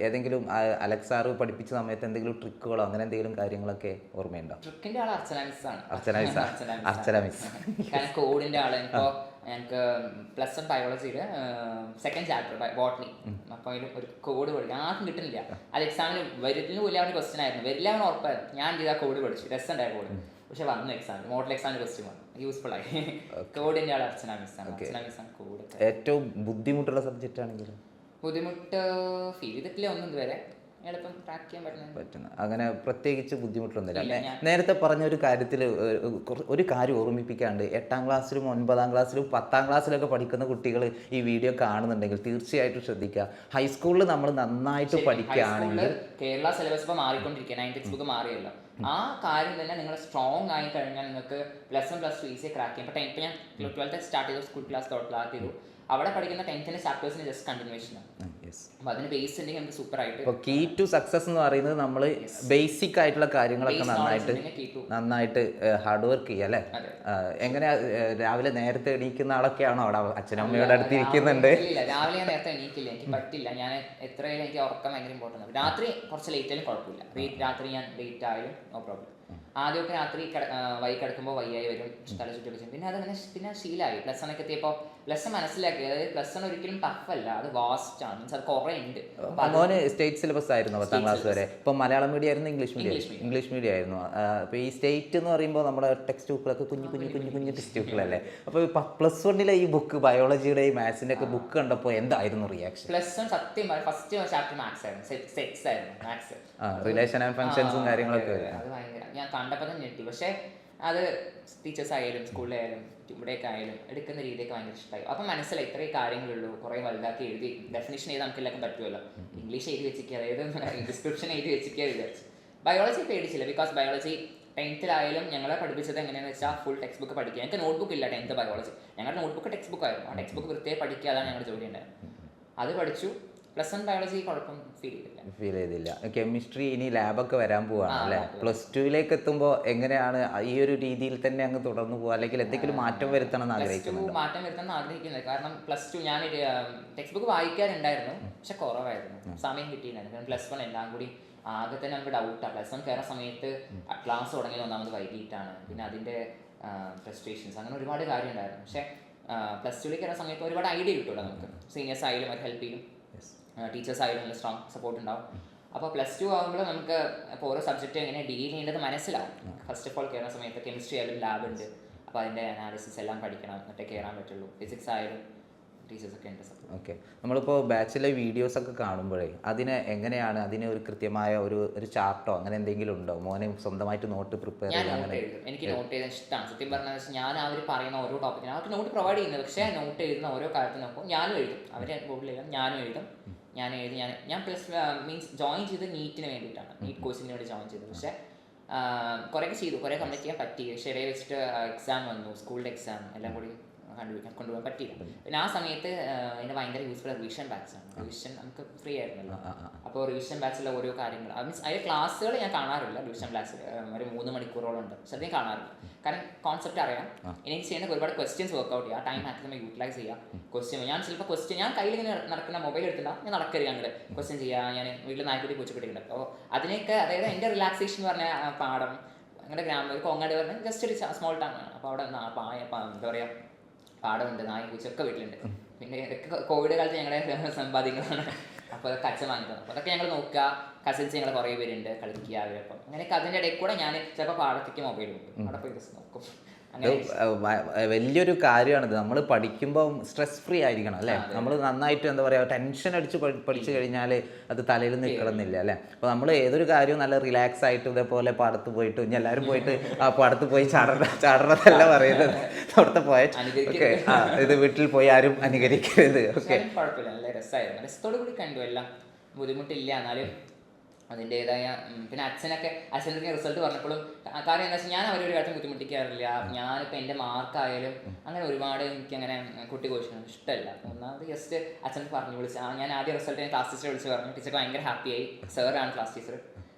ഏതെങ്കിലും അലക്സാറ് പഠിപ്പിച്ച സമയത്ത് എന്തെങ്കിലും ട്രിക്കുകളോ അങ്ങനെ എന്തെങ്കിലും കാര്യങ്ങളൊക്കെ ഓർമ്മയുണ്ടോ? ട്രിക്കിന്റെ ആൾ അർച്ചന മിസ് ആണ്. അർച്ചന മിസ്. കാരണം കോഡിന്റെ ആള്. ഇപ്പോൾ ഞങ്ങൾക്ക് +1 ബയോളജിയിൽ സെക്കൻഡ് ചാപ്റ്റർ ബോട്ടണി. അപ്പോൾ അതിൽ ഒരു കോഡ് പഠിക്കും, ആർക്കും കിട്ടുന്നില്ല. അത് എക്സാമിന് വരുന്ന പോലും അവന് ക്വസ്റ്റൻ ആയിരുന്നു, വരില്ല അവൻ ഉറപ്പായിരുന്നു. ഞാൻ ചെയ്ത കോഡ് പഠിച്ചു, രസമുണ്ടായ കോഡ്. പക്ഷെ വന്നു എക്സാമിന്, മോഡൽ എക്സാമിന് ക്വസ്റ്റ്യൻ വന്നു, യൂസ്ഫുൾ ആയി. കോഡിൻ്റെ ആൾ അർച്ചന മിസ്സാണ്. അർച്ചന മിസ്സാണ് കോഡ്. ഏറ്റവും ബുദ്ധിമുട്ടുള്ള സബ്ജക്റ്റ് ആണെങ്കിലും ബുദ്ധിമുട്ട് ഫീൽ ചെയ്തിട്ടില്ല ഒന്നും ഇതുവരെ. എളുപ്പം ട്രാക്ക് ചെയ്യാൻ പറ്റുന്ന അങ്ങനെ പ്രത്യേകിച്ച് ബുദ്ധിമുട്ടൊന്നുമില്ല. നേരത്തെ പറഞ്ഞ ഒരു കാര്യത്തിൽ ഒരു കാര്യം ഓർമ്മിപ്പിക്കാണ്ട്, 8ാം ക്ലാസ്സിലും 9ാം ക്ലാസ്സിലും 10ാം ക്ലാസ്സിലൊക്കെ പഠിക്കുന്ന കുട്ടികൾ ഈ വീഡിയോ കാണുന്നുണ്ടെങ്കിൽ തീർച്ചയായിട്ടും ശ്രദ്ധിക്കുക. ഹൈസ്കൂളിൽ നമ്മൾ നന്നായിട്ട് പഠിക്കുകയാണെങ്കിൽ, കേരള സിലബസ് ഇപ്പോൾ മാറിക്കൊണ്ടിരിക്കുക, 9th ടെക്സ്റ്റ് ബുക്ക് മാറിയല്ലോ. ആ കാര്യം തന്നെ നിങ്ങൾ സ്ട്രോങ് ആയി കഴിഞ്ഞാൽ നിങ്ങൾക്ക് +1 +2 ഈസിയെ ക്രാക്ക് ചെയ്യും. ഇപ്പോൾ ഞാൻ 12th സ്റ്റാർട്ട് ചെയ്തു, സ്കൂൾ ക്ലാസ് സ്റ്റാർട്ട് ചെയ്തു. അവിടെ പഠിക്കുന്ന 10th ചാപ്റ്റേഴ്സിന് ജസ്റ്റ് കണ്ടിന്യൂവേഷൻ ആണ്. അപ്പോൾ അതിന് ബേസ് ഉണ്ടെങ്കിൽ നമുക്ക് സൂപ്പർ ആയിട്ട്. ഇപ്പോൾ കീ ടു സക്സസ് എന്ന് പറയുന്നത് നമ്മൾ ബേസിക് ആയിട്ടുള്ള കാര്യങ്ങളൊക്കെ നന്നായിട്ട് ഹാർഡ് വർക്ക് ചെയ്യുക അല്ലേ? എങ്ങനെയാ രാവിലെ നേരത്തെ എണീക്കുന്ന ആളൊക്കെയാണോ അവിടെ അച്ഛനമ്മയുടെ അടുത്ത് ഇരിക്കുന്നുണ്ട്? ഇല്ല, രാവിലെ ഞാൻ നേരത്തെ എണീക്കില്ല, എനിക്ക് പറ്റില്ല. ഞാൻ എത്രയായാലും എനിക്ക് ഉറക്കം ഭയങ്കര ഇമ്പോർട്ടൻ്റ് ആണ്. രാത്രി കുറച്ച് ലേറ്റ് ആയാലും കുഴപ്പമില്ല, രാത്രി ഞാൻ ലേറ്റ് ആയാലും നോ പ്രോബ്ലം. ആദ്യമൊക്കെ രാത്രി വൈകി കിടക്കുമ്പോൾ വയ്യായി വരും, തല ചുറ്റൊക്കെ. പിന്നെ അതങ്ങനെ പിന്നെ ശീലമായി. +1 ഒക്കെ എത്തിയപ്പോൾ +1 മനസ്സിലാക്കി, അതായത് +1 ഒരിക്കലും ടഫ് അല്ല, അത് വാസ്റ്റ് ആണ്, മീൻസ് അത് കുറേ ഉണ്ട്. മോന് സ്റ്റേറ്റ് സിലബസ് ആയിരുന്നു 10ാം ക്ലാസ് വരെ. ഇപ്പം മലയാളം മീഡിയം ആയിരുന്നു, ഇംഗ്ലീഷ് മീഡിയം ആയിരുന്നു. അപ്പോൾ ഈ സ്റ്റേറ്റ് എന്ന് പറയുമ്പോൾ നമ്മുടെ ടെക്സ്റ്റ് ബുക്കുകളൊക്കെ കുഞ്ഞു ടെക്സ്റ്റ് ബുക്കുകളല്ലേ. അപ്പോൾ +1 ഈ ബുക്ക് ബയോളജിയുടെയും മാത്സിൻ്റെ ഒക്കെ ബുക്ക് കണ്ടപ്പോൾ എന്തായിരുന്നു റിയാക്ഷൻ? +1 സത്യം ഫസ്റ്റ് ചാപ്റ്റർ മാത്സ് ആയിരുന്നു, സെക്സ് ആയിരുന്നു മാത്സ്. റിലേഷൻ ആൻഡ് ഫങ്ഷൻസും കാര്യങ്ങളൊക്കെ അത് ഭയങ്കര ഞാൻ കണ്ടപ്പോൾ തന്നെ ഞെട്ടി. പക്ഷേ അത് ടീച്ചേഴ്സ് ആയാലും സ്കൂളിലായാലും ഇവിടെയൊക്കെ ആയാലും എടുക്കുന്ന രീതിയൊക്കെ ഭയങ്കര ഇഷ്ടമായി. അപ്പം മനസ്സിലായി ഇത്രയും കാര്യങ്ങളുള്ളൂ, കുറേ വലുതാക്കി എഴുതി ഡെഫിനിഷൻ ചെയ്ത് നമുക്ക് എല്ലാവർക്കും പറ്റുമല്ലോ. ഇംഗ്ലീഷ് എഴുതി വെച്ചിരിക്കുക, അതായത് ഡിസ്ക്രിപ്ഷൻ എഴുതി വെച്ചിരിക്കുക വിചാരിച്ചു. ബയോളജി പേടിച്ചില്ല, ബിക്കോസ് ബയോളജി 10th ഞങ്ങളെ പഠിപ്പിച്ചത് എങ്ങനെയാണെന്ന് വെച്ചാൽ ഫുൾ ടെക്സ്റ്റ് ബുക്ക് പഠിക്കുക. ഞങ്ങൾക്ക് നോട്ട്ബുക്ക് ഇല്ല 10th ബയോളജി. ഞങ്ങളുടെ നോട്ട്ബുക്ക് ടെക്സ്റ്റ് ബുക്ക് ആയിരുന്നു. ആ ടെക്സ്റ്റ് ബുക്ക് വൃത്തിയായി പഠിക്കുക, അതാണ് ഞങ്ങളുടെ ജോലി ഉണ്ടായിരുന്നു. അത് പഠിച്ചു. +1 ബയോളജി കുഴപ്പം ഫീൽ ചെയ്തില്ല. കെമിസ്ട്രി ഇനി ലാബൊക്കെ വരാൻ പോവാണ് അല്ലേ? +2 എത്തുമ്പോൾ എങ്ങനെയാണ് ഈ ഒരു രീതിയിൽ തന്നെ അങ്ങ് തുടർന്ന് പോകുക, അല്ലെങ്കിൽ എന്തെങ്കിലും മാറ്റം വരുത്തണം എന്ന് ആഗ്രഹിക്കുന്നു? മാറ്റം വരുത്തണം ആഗ്രഹിക്കുന്നത് കാരണം +2 ഞാൻ ടെക്സ്റ്റ് ബുക്ക് വായിക്കാറുണ്ടായിരുന്നു, പക്ഷെ കുറവായിരുന്നു, സമയം കിട്ടിയിട്ടുണ്ടായിരുന്നു. +1 എല്ലാം കൂടി ആകെ തന്നെ നമുക്ക് ഡൗട്ടാണ്. +1 കയറുന്ന സമയത്ത് ക്ലാസ് തുടങ്ങിയത് ഒന്നാമത് വൈകിട്ടാണ്, പിന്നെ അതിൻ്റെ ഫ്രസ്ട്രേഷൻസ്, അങ്ങനെ ഒരുപാട് കാര്യം ഉണ്ടായിരുന്നു. പക്ഷേ +2 കയറുന്ന സമയത്ത് ഒരുപാട് ഐഡിയ കിട്ടുമല്ലോ നമുക്ക്, സീനിയേഴ്സ് ആയാലും അത് ഹെൽപ്പ് ചെയ്യും, ടീച്ചേഴ്സ് ആയാലും നല്ല സ്ട്രോങ് സപ്പോർട്ട് ഉണ്ടാവും. അപ്പോൾ +2 ആകുമ്പോൾ നമുക്ക് ഇപ്പോൾ ഓരോ സബ്ജക്റ്റ് എങ്ങനെ ഡീൽ ചെയ്യേണ്ടത് മനസ്സിലാവും. ഫസ്റ്റ് ഓഫ് ഓൾ കയറുന്ന സമയത്ത് കെമിസ്ട്രി ആയാലും ലാബ് ഉണ്ട്, അപ്പോൾ അതിൻ്റെ അനാലിസിസ് എല്ലാം പഠിക്കണം, എന്നിട്ടേ കയറാൻ പറ്റുള്ളൂ. ഫിസിക്സ് ആയാലും ടീച്ചേഴ്സൊക്കെ ഉണ്ട്. ഓക്കെ, നമ്മളിപ്പോൾ ബാച്ചിലെ വീഡിയോസൊക്കെ കാണുമ്പോഴേ എങ്ങനെയാണ് അതിന് ഒരു കൃത്യമായ ഒരു ചാർട്ടോ അങ്ങനെ എന്തെങ്കിലും ഉണ്ടോ? മോനെ സ്വന്തമായിട്ട് നോട്ട് പ്രിപ്പയർ ചെയ്യാൻ? എനിക്ക് നോട്ട് എഴുതാൻ ഇഷ്ടമാണ് സത്യം പറഞ്ഞാൽ. ഞാൻ അവർ പറയുന്ന ഓരോ ടോപ്പിക്കിനും അവർക്ക് നോട്ട് പ്രൊവൈഡ് ചെയ്യുന്നത്, പക്ഷേ നോട്ട് എഴുതുന്ന ഓരോ കാര്യത്തിൽ നോക്കും. ഞാനും എഴുതും, അവർ ബോർഡിൽ എഴുതും, ഞാനും എഴുതും. ഞാൻ മീൻസ് ജോയിൻ ചെയ്ത് നീറ്റിന് വേണ്ടിയിട്ടാണ്, നീറ്റ് കോഴ്സിന് വേണ്ടി ജോയിൻ ചെയ്തത്. പക്ഷേ കുറേയൊക്കെ ചെയ്തു, കുറേ കംപ്ലീറ്റ് ചെയ്യാൻ പറ്റി. പക്ഷേ ഇടയിൽ വെച്ചിട്ട് എക്സാം വന്നു, സ്കൂളിൻ്റെ എക്സാം എല്ലാം കൂടി കൊണ്ടുപോകാൻ പറ്റിയില്ല. പിന്നെ ആ സമയത്ത് അതിന് ഭയങ്കര യൂസ്ഫുൾ റിവിഷൻ ബാച്ചാണ്. റിവിഷൻ നമുക്ക് ഫ്രീ ആയിരുന്നല്ലോ. അപ്പോൾ റിവിഷൻ ബാച്ചിലെ ഓരോ കാര്യങ്ങൾ മീൻസ് അതിൻ്റെ ക്ലാസ്സുകൾ ഞാൻ കാണാറില്ല. റിവിഷൻ ബാച്ചിൽ ഒരു 3 മണിക്കൂറോളം ഉണ്ട്, പക്ഷെ അധികം കാണാറില്ല. കാരണം കോൺസെപ്റ്റ് അറിയാം, എനിക്ക് ചെയ്യുന്ന ഒരുപാട് ക്വസ്റ്റ്യൻസ് വർക്ക്ഔട്ട് ചെയ്യുക, ടൈം മാക്സിമം യൂട്ടിലൈസ് ചെയ്യുക. ഞാൻ ചിലപ്പോൾ ഞാൻ കയ്യിൽ ഇങ്ങനെ നടക്കുന്ന മൊബൈൽ എടുത്തില്ല, ഞാൻ നടക്കരുത്, അങ്ങോട്ട് ക്വസ്റ്റ്യൻ ചെയ്യുക. ഞാൻ വീട്ടിൽ നായ്ക്കുട്ടി പൂച്ചക്കുട്ടിയുണ്ട്, അപ്പോൾ അതിനൊക്കെ അതായത് എൻ്റെ റിലാക്സേഷൻ എന്ന് പറഞ്ഞ പാഠം അങ്ങനെ ഗ്രാമം കോങ്ങാട് പറഞ്ഞാൽ ജസ്റ്റ് ഒരു സ്മോൾ ടൗൺ ആണ്. അപ്പോൾ അവിടെ എന്താ പറയുക, പാടമുണ്ട്, നായ പൂച്ചയൊക്കെ വീട്ടിലുണ്ട്. പിന്നെ ഇതൊക്കെ കോവിഡ് കാലത്ത് ഞങ്ങളുടെ സമ്പാദ്യങ്ങളാണ്. അപ്പോൾ അതൊക്കെ അച്ഛൻ വാങ്ങി തന്നു. അപ്പോൾ അതൊക്കെ ഞങ്ങൾ നോക്കുക, കസിൻസ് ഞങ്ങൾ കുറേ പേരുണ്ട്, കളിക്കുക അവരപ്പം. അങ്ങനെയൊക്കെ അതിൻ്റെ ഇടയിൽ കൂടെ ഞാൻ ചിലപ്പോൾ പാടത്തേക്ക് മൊബൈൽ കൊടുക്കും, അവിടെ പോയി ജസ്റ്റ് നോക്കും. വലിയൊരു കാര്യമാണിത്. നമ്മൾ പഠിക്കുമ്പോൾ സ്ട്രെസ് ഫ്രീ ആയിരിക്കണം അല്ലേ? നമ്മൾ നന്നായിട്ട് എന്താ പറയുക, ടെൻഷൻ അടിച്ച് പഠിച്ചു കഴിഞ്ഞാൽ അത് തലയിൽ നിൽക്കണമെന്നില്ല അല്ലേ? അപ്പോൾ നമ്മൾ ഏതൊരു കാര്യവും നല്ല റിലാക്സ് ആയിട്ട് ഇതേപോലെ പാടത്ത് പോയിട്ട് ഇനി എല്ലാവരും പോയിട്ട് ആ പാടത്ത് പോയി ചാടണതല്ല പറയുന്നത്. അവിടുത്തെ പോയ ഓക്കെ, ഇത് വീട്ടിൽ പോയി ആരും അനുകരിക്കരുത്. ഓക്കെ, കുഴപ്പമില്ല, നല്ല രസമായിരുന്നു. രസത്തോടു കൂടി കണ്ടു, എല്ലാം ബുദ്ധിമുട്ടില്ല. എന്നാലും അതിൻ്റെതായ പിന്നെ അച്ഛനൊക്കെ റിസൾട്ട് പറഞ്ഞപ്പോഴും കാര്യം എന്താ വെച്ചാൽ ഞാൻ അവരൊരു കാര്യത്തിൽ ബുദ്ധിമുട്ടിക്കാറില്ല. ഞാനിപ്പോൾ എൻ്റെ മാർക്കായാലും അങ്ങനെ ഒരുപാട് എനിക്കങ്ങനെ കുട്ടി കോഴ്സിനും ഇഷ്ടമല്ല. ഒന്നാമത് ജസ്റ്റ് അച്ഛൻ പറഞ്ഞു വിളിച്ച് ഞാൻ ആദ്യം റിസൾട്ട് ഞാൻ ക്ലാസ് ടീച്ചറെ വിളിച്ച് പറഞ്ഞു. ടീച്ചർക്ക് ഭയങ്കര ഹാപ്പിയായി. സാറാണ് ക്ലാസ് ടീച്ചർ.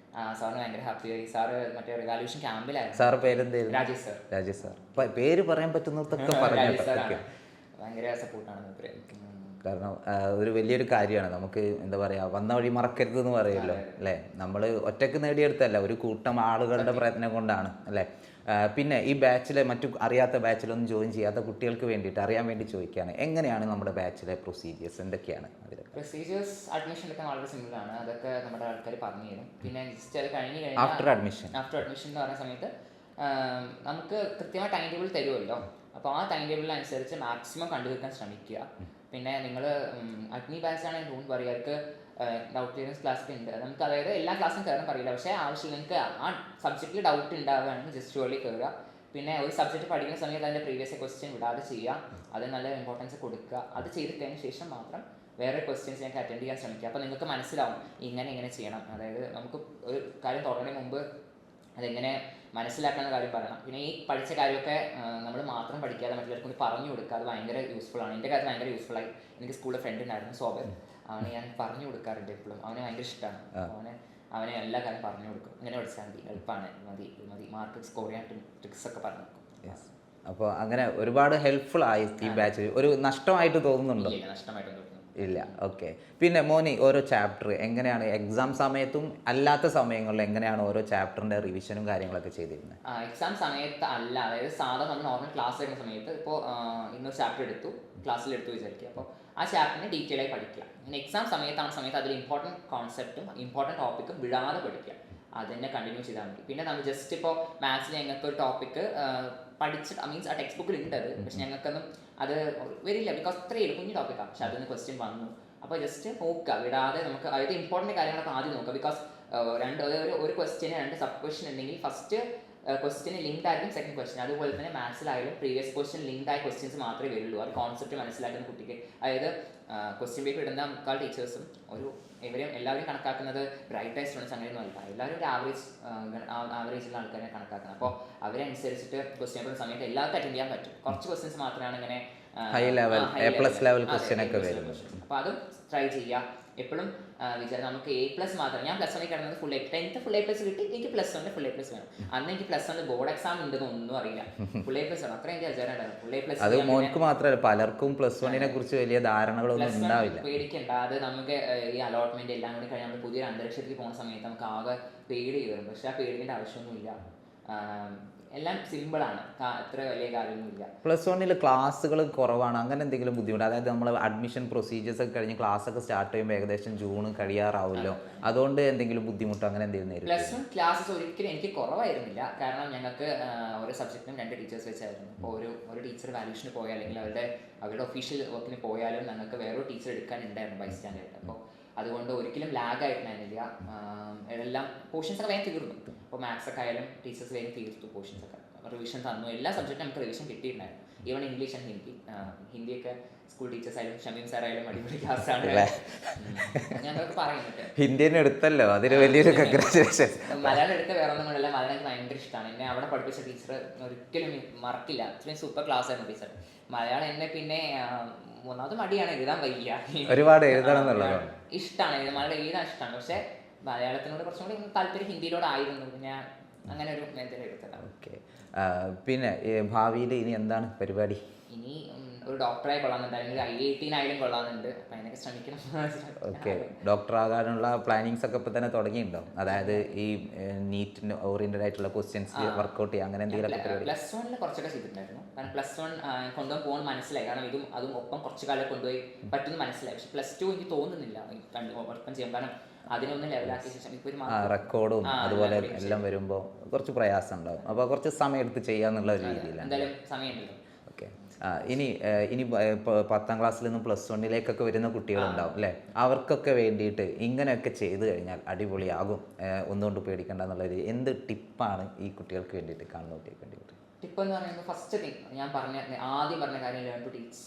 സാറിന് ഭയങ്കര ഹാപ്പിയായി. സാറ് മറ്റേ റിവാല്യൂഷൻ ക്യാമ്പിലായിരുന്നു. സാറ് പേരെന്തായിരുന്നു? രാജേഷ് സാർ. പേര് പറയാൻ പറ്റുന്നിടത്തൊക്കെ പറഞ്ഞു. ഭയങ്കര സപ്പോർട്ടാണ്. കാരണം ഒരു വലിയൊരു കാര്യമാണ്. നമുക്ക് എന്താ പറയുക, വന്ന വഴി മറക്കരുത് എന്ന് പറയുമല്ലോ അല്ലേ? നമ്മൾ ഒറ്റയ്ക്ക് നേടിയെടുത്തല്ല, ഒരു കൂട്ടം ആളുകളുടെ പ്രയത്നം കൊണ്ടാണ് അല്ലേ? പിന്നെ ഈ ബാച്ചിലെ മറ്റു അറിയാത്ത ബാച്ചിലൊന്നും ജോയിൻ ചെയ്യാത്ത കുട്ടികൾക്ക് വേണ്ടിയിട്ട് അറിയാൻ വേണ്ടി ചോദിക്കുകയാണ്, എങ്ങനെയാണ് നമ്മുടെ ബാച്ചിലെ പ്രൊസീജിയേഴ്സ്, എന്തൊക്കെയാണ് അതിലൊക്കെ? പ്രൊസീജിയേഴ്സ് അഡ്മിഷൻ എടുക്കാൻ വളരെ സിമ്പിളാണ്. അതൊക്കെ നമ്മുടെ ആൾക്കാർ പറഞ്ഞു തരും. പിന്നെ ജസ്റ്റ് അത് കഴിഞ്ഞ് കഴിഞ്ഞാൽ ആഫ്റ്റർ അഡ്മിഷൻ എന്ന് പറയുന്ന സമയത്ത് നമുക്ക് കൃത്യമായ ടൈം ടേബിൾ തരുമല്ലോ. അപ്പോൾ ആ ടൈം ടേബിളിനനുസരിച്ച് മാക്സിമം കണ്ടുവെക്കാൻ ശ്രമിക്കുക. പിന്നെ നിങ്ങൾ അഗ്നി ബാച്ച് ആണെങ്കിൽ ഡോണ്ട് വറി, അവർക്ക് ഡൗട്ട് ക്ലിയറൻസ് ക്ലാസ് ഉണ്ട്. നമുക്ക് അതായത് എല്ലാ ക്ലാസ്സും കയറാൻ പറയില്ല, പക്ഷേ ആവശ്യം നിങ്ങൾക്ക് ആ സബ്ജക്റ്റിൽ ഡൗട്ട് ഉണ്ടാവുകയാണെങ്കിൽ ജസ്റ്റ് ഷുവർലി കയറുക. പിന്നെ ഒരു സബ്ജക്റ്റ് പഠിക്കുന്ന സമയത്ത് അതിൻ്റെ പ്രീവിയസ് ക്വസ്റ്റ്യൻ വിടാതെ ചെയ്യുക, അത് നല്ല ഇമ്പോർട്ടൻസ് കൊടുക്കുക. അത് ചെയ്തിട്ടതിന് ശേഷം മാത്രം വേറെ ക്വസ്റ്റ്യൻസ് ഞങ്ങൾക്ക് അറ്റൻഡ് ചെയ്യാൻ ശ്രമിക്കുക. അപ്പോൾ നിങ്ങൾക്ക് മനസ്സിലാവും ഇങ്ങനെ ചെയ്യണം. അതായത് നമുക്ക് ഒരു കാര്യം തുടങ്ങുന്നതിന് മുമ്പ് അതെങ്ങനെ മനസ്സിലാക്കുന്ന കാര്യം പറയണം. പിന്നെ ഈ പഠിച്ച കാര്യമൊക്കെ നമ്മൾ മാത്രം പഠിക്കാതെ മറ്റുള്ളവർക്ക് പറഞ്ഞു കൊടുക്കുക, അത് ഭയങ്കര യൂസ്ഫുൾ ആണ്. എൻ്റെ കാര്യത്തിൽ ഭയങ്കര യൂസ്ഫുള്ളായി. എനിക്ക് സ്കൂളിൽ ഫ്രണ്ട് ഉണ്ടായിരുന്നു സോബർ, അവന് ഞാൻ പറഞ്ഞു കൊടുക്കാറുണ്ട് എപ്പോഴും. അവന് ഭയങ്കര ഇഷ്ടമാണ്. അവനെ എല്ലാ കാര്യം പറഞ്ഞു കൊടുക്കും. ഇങ്ങനെ പഠിച്ചാൽ മതി, എളുപ്പമാണ്, മതി മാർക്ക് സ്കോർ ചെയ്യാൻ ട്രിക്സ് ഒക്കെ പറഞ്ഞു കൊടുക്കും. അപ്പോൾ അങ്ങനെ ഒരുപാട് ഹെൽപ്ഫുൾ ആയി ഈ ബാച്ച്. ഒരു നഷ്ടമായിട്ട് തോന്നുന്നുണ്ടോ? നഷ്ടമായിട്ട് തോന്നുന്നു ഇല്ല. ഓക്കെ. പിന്നെ മോനി, ഓരോ ചാപ്റ്റർ എങ്ങനെയാണ് എക്സാം സമയത്തും അല്ലാത്ത സമയങ്ങളിൽ എങ്ങനെയാണ് ഓരോ ചാപ്റ്ററിൻ്റെ റിവിഷനും കാര്യങ്ങളൊക്കെ ചെയ്തിരുന്നത്? എക്സാം സമയത്ത് അല്ല, അതായത് സാധാരണ നമ്മൾ നോർമൽ ക്ലാസ് വരുന്ന സമയത്ത് ഇപ്പോൾ ഇന്നൊരു ചാപ്റ്റർ എടുത്തു, ക്ലാസ്സിലെടുത്തു വിചാരിക്കുക. അപ്പോൾ ആ ചാപ്റ്ററിനെ ഡീറ്റെയിൽ ആയി പഠിക്കുക. പിന്നെ എക്സാം സമയത്ത് അതിൽ ഇമ്പോർട്ടൻറ്റ് കോൺസെപ്റ്റും ഇമ്പോർട്ടൻറ്റ് ടോപ്പിക്കും വിടാതെ പഠിക്കുക. അതിനെ കണ്ടിന്യൂ ചെയ്താൽ മതി. പിന്നെ നമ്മൾ ജസ്റ്റ് ഇപ്പോൾ മാത്സിൽ ഞങ്ങൾക്ക് ഒരു ടോപ്പിക്ക് പഠിച്ചിട്ട് മീൻസ് ആ ടെക്സ്റ്റ് ബുക്കിൽ ഉണ്ട് അത്, പക്ഷെ ഞങ്ങൾക്കൊന്നും അത് വരില്ല, ബിക്കോസ് അത്രയും കുഞ്ഞു ടോപ്പിക്കാണ്. പക്ഷെ അതിന് ക്വസ്റ്റ്യൻ വന്നു. അപ്പോൾ ജസ്റ്റ് നോക്കുക, വിടാതെ നമുക്ക് അതായത് ഇമ്പോർട്ടൻറ്റ് കാര്യങ്ങളൊക്കെ ആദ്യം നോക്കുക. ബിക്കോസ് ഒരു ക്വസ്റ്റ്യന് 2 സബ് ക്വസ്റ്റ്യൻ ഉണ്ടെങ്കിൽ ഫസ്റ്റ് ക്വസ്റ്റ്യന് ലിങ്ക്ഡ് ആയിരിക്കും സെക്കൻഡ് ക്വസ്റ്റ്യൻ. അതുപോലെ തന്നെ മാത്സിലായാലും പ്രീവിയസ് ക്വസ്റ്റ്യൻ ലിങ്ക്ഡ് ആയ ക്വസ്റ്റ്യൻസ് മാത്രമേ വരുള്ളൂ. അത് കോൺസെപ്റ്റ് മനസ്സിലാക്കുന്ന കുട്ടിക്ക്. അതായത് ക്വസ്റ്റ്യൻ പേപ്പർ ഇടുന്ന മുക്കാൽ ടീച്ചേഴ്സും എല്ലാവരും കണക്കാക്കുന്നത് ബ്രൈറ്റ് ആയ സ്റ്റുഡൻസ് അങ്ങനെയൊന്നും അല്ല. എല്ലാവരും ഒരു ആവറേജുള്ള ആൾക്കാരെ കണക്കാക്കുന്നത്. അപ്പോൾ അവരനുസരിച്ചിട്ട് ക്വസ്റ്റ്യൻ പേപ്പർ സമയത്ത് എല്ലാവർക്കും അറ്റൻഡ് ചെയ്യാൻ പറ്റും. കുറച്ച് ക്വസ്റ്റ്യൻസ് മാത്രമാണ് ഇങ്ങനെ high level A+ level question ഒക്കെ വരും. അപ്പോൾ അതും ട്രൈ ചെയ്യുക. എപ്പോഴും നമുക്ക് A+ മാത്രം. ഞാൻ +1 കിടന്നത് full A, 10th full A+ കിട്ടി. എനിക്ക് +1 ഫുൾ A+ വേണം. അന്ന് എനിക്ക് +1 ബോർഡ് എക്സാം ഉണ്ടെന്ന് ഒന്നും അറിയില്ല. ഫുൾ A+ വേണം, അത്ര എനിക്ക് വിചാരം ഉണ്ടായിരുന്നു. Full A+. അത് മോൻക്ക് മാത്രമല്ല, പലർക്കും +1നെ കുറിച്ച് വലിയ ധാരണകളൊന്നും ഉണ്ടാവില്ല. പേടിക്കണ്ട. അത് നമുക്ക് ഈ അലോട്ട്മെന്റ് എല്ലാം കൂടി കഴിഞ്ഞാൽ നമ്മൾ പുതിയൊരു അന്തരീക്ഷത്തിൽ പോകുന്ന സമയത്ത് നമുക്ക് ആകെ പേടി കയറും. പക്ഷെ ആ പേടിക്കേണ്ട ആവശ്യമൊന്നുമില്ല. എല്ലാം സിമ്പിളാണ്, അത്ര വലിയ കാര്യമൊന്നുമില്ല. +1 ക്ലാസ്സുകൾ കുറവാണ്, അങ്ങനെ എന്തെങ്കിലും ബുദ്ധിമുട്ട്? അതായത് നമ്മൾ അഡ്മിഷൻ പ്രൊസീജിയേഴ്സ് ഒക്കെ കഴിഞ്ഞ് ക്ലാസ് ഒക്കെ സ്റ്റാർട്ട് ചെയ്യുമ്പോൾ ഏകദേശം ജൂൺ കഴിയാറാവുമല്ലോ, അതുകൊണ്ട് എന്തെങ്കിലും ബുദ്ധിമുട്ടോ അങ്ങനെ എന്തെങ്കിലും നേരിടും? +1 ക്ലാസ്സസ് ഒരിക്കലും എനിക്ക് കുറവായിരുന്നില്ല. കാരണം ഞങ്ങൾക്ക് ഓരോ സബ്ജക്റ്റിനും 2 ടീച്ചേഴ്സ് വെച്ചായിരുന്നു. അപ്പോൾ ഒരു ടീച്ചർ വാല്യൂഷന് പോയാൽ അല്ലെങ്കിൽ അവരുടെ ഒഫീഷ്യൽ വർക്കിന് പോയാലും ഞങ്ങൾക്ക് വേറൊരു ടീച്ചർ എടുക്കാനുണ്ടായിരുന്നു ബൈ സ്റ്റാൻഡേർഡ്. അപ്പോൾ അതുകൊണ്ട് ഒരിക്കലും ലാഗായിട്ടുണ്ടായിരുന്നില്ല. എല്ലാം പോർഷൻസ് ഒക്കെ വേഗം തീർന്നു. അപ്പോൾ മാത്സ് ഒക്കെ ആയാലും ടീച്ചേഴ്സ് വേഗം തീർത്തു. പോർഷൻസ് ഒക്കെ റിവിഷൻ തന്നു. എല്ലാ സബ്ജക്റ്റും നമുക്ക് റിവിഷൻ കിട്ടിയിട്ടുണ്ടായിരുന്നു. ഈവൺ ഇംഗ്ലീഷ് ആൻഡ് ഹിന്ദിയൊക്കെ സ്കൂൾ ടീച്ചേഴ്സ് ആയാലും ഷമീം സാർ ആയാലും അടിപൊളി ക്ലാസ്സാണ്. ഞങ്ങൾക്ക് പറയുന്നുണ്ട് ഹിന്ദിനെ എടുത്തല്ലോ, അതിന് വലിയൊരു കൺഗ്രാറ്റുലേഷൻ. മലയാളം എടുത്ത വേറെ ഒന്നും കൊണ്ടല്ല, മലയാളം എനിക്ക് ഭയങ്കര ഇഷ്ടമാണ്. എന്നെ അവിടെ പഠിപ്പിച്ച ടീച്ചർ ഒരിക്കലും മറക്കില്ല. അത്രയും സൂപ്പർ ക്ലാസ് ആയിരുന്നു ടീച്ചർ. മലയാളം എന്നെ പിന്നെ ഒന്നാമത് മടിയാണ്, എഴുതാൻ വയ്യ. ഒരുപാട് എഴുതണം എന്നുള്ളത് ഇഷ്ടമാണ്, മലയാളം എഴുതാൻ ഇഷ്ടമാണ്. പക്ഷെ മലയാളത്തിനോട് കുറച്ചും കൂടി താല്പര്യം ഹിന്ദിയിലോടായിരുന്നു. പിന്നെ അങ്ങനെ ഒരു മേഖല എടുത്തതാണ്. ഓക്കെ. പിന്നെ ഭാവിയിൽ ഇനി എന്താണ് പരിപാടി? ഇനി ഒരു ഡോക്ടറായി കൊള്ളാമെന്നുണ്ട്, അല്ലെങ്കിൽ IIT-നായാലും കൊള്ളാമെന്നുണ്ട്. അപ്പം അതിനൊക്കെ ശ്രമിക്കണം. ഓക്കെ. ഡോക്ടറാകാനുള്ള പ്ലാനിങ്സ് ഒക്കെ ഇപ്പോൾ തന്നെ തുടങ്ങിയിട്ടുണ്ടോ? അതായത് ഈ നീറ്റിന് ഓറിയന്റഡ് ആയിട്ടുള്ള ക്വസ്റ്റ്യൻസ് വർക്കൗട്ട് ചെയ്യുക, അങ്ങനെ എന്തെങ്കിലും പരിപാടി? +1 കുറച്ചൊക്കെ ചെയ്തിട്ടുണ്ടായിരുന്നു. കാരണം +1 കൊണ്ടുപോകാൻ പോകുന്ന മനസ്സിലായി. കാരണം അതും ഒപ്പം കുറച്ച് കാലം കൊണ്ടുപോയി പറ്റുമെന്ന് മനസ്സിലായി. പക്ഷെ +2 എനിക്ക് തോന്നുന്നില്ല ഒപ്പം ചെയ്യാം. കാരണം അതിനൊന്നും ലെവലാക്കിയ ശേഷം ഇപ്പോൾ ഒരു റെക്കോർഡും അതുപോലെ എല്ലാം വരുമ്പോൾ കുറച്ച് പ്രയാസം ഉണ്ടാവും. അപ്പോൾ കുറച്ച് സമയം എടുത്ത് ചെയ്യാന്നുള്ള ഒരു രീതിയിലാണ്. എന്തായാലും സമയമുണ്ടല്ലോ. ഓക്കെ. ഇനി 10ാം ക്ലാസ്സിൽ നിന്നും +1 വരുന്ന കുട്ടികളുണ്ടാവും അല്ലേ? അവർക്കൊക്കെ വേണ്ടിയിട്ട് ഇങ്ങനെയൊക്കെ ചെയ്തു കഴിഞ്ഞാൽ അടിപൊളിയാകും, ഒന്നുകൊണ്ട് പേടിക്കേണ്ട എന്നുള്ളൊരു എന്ത് ടിപ്പാണ് ഈ കുട്ടികൾക്ക് വേണ്ടിയിട്ട് കാണുന്ന കുട്ടികൾക്ക് വേണ്ടിയിട്ട്? ടിപ്പ് എന്ന് പറയുന്നത് ഫസ്റ്റ് തിങ് ഞാൻ ആദ്യം പറഞ്ഞ കാര്യം ലേൺ ടു ടീച്ച്.